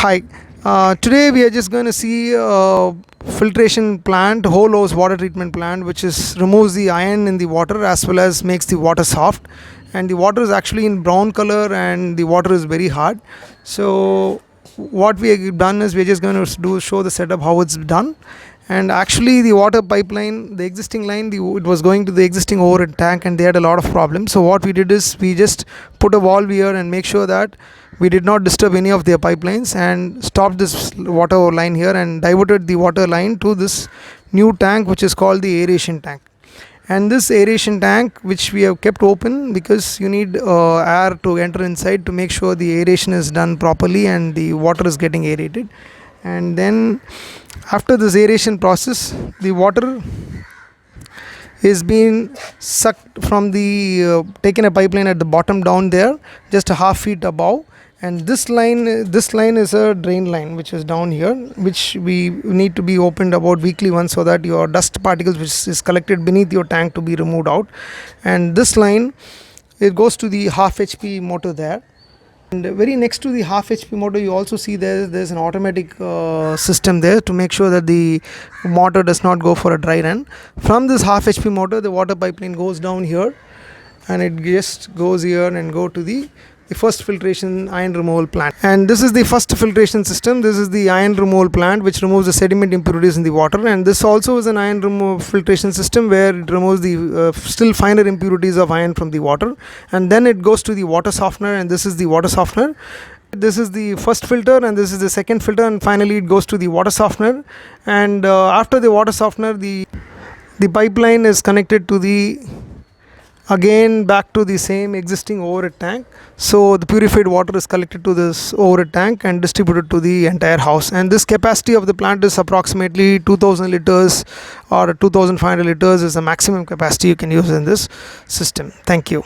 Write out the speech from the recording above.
Hi, today we are just going to see a filtration plant, whole house water treatment plant, which is removes the iron in the water as well as makes the water soft. And the water is actually in brown color and the water is very hard. So what we have done is we're just going to show the setup how it's done. And actually the water pipeline, the existing line, it was going to the existing overhead tank and they had a lot of problems. So what we did is we just put a valve here and make sure that we did not disturb any of their pipelines and stopped this water line here and diverted the water line to this new tank, which is called the aeration tank. And this aeration tank, which we have kept open because you need air to enter inside to make sure the aeration is done properly and the water is getting aerated. And then after this aeration process, the water is being sucked from the taken a pipeline at the bottom down there, just a half feet above. And this line is a drain line which is down here, which we need to be opened about weekly once, so that your dust particles which is collected beneath your tank to be removed out. And this line, it goes to the half HP motor there. And very next to the half HP motor, you also see there's an automatic system there to make sure that the motor does not go for a dry run. From this half HP motor, the water pipeline goes down here and it just goes here and go to the first filtration iron removal plant. And this is the first filtration system. This is the iron removal plant which removes the sediment impurities in the water, and this also is an iron filtration system where it removes the still finer impurities of iron from the water. And then it goes to the water softener, and this is the water softener. This is the first filter and this is the second filter, and finally it goes to the water softener. And after the water softener, the pipeline is connected to the again back to the same existing overhead tank. So the purified water is collected to this overhead tank and distributed to the entire house. And this capacity of the plant is approximately 2000 liters or 2500 liters is the maximum capacity you can use in this system. Thank you.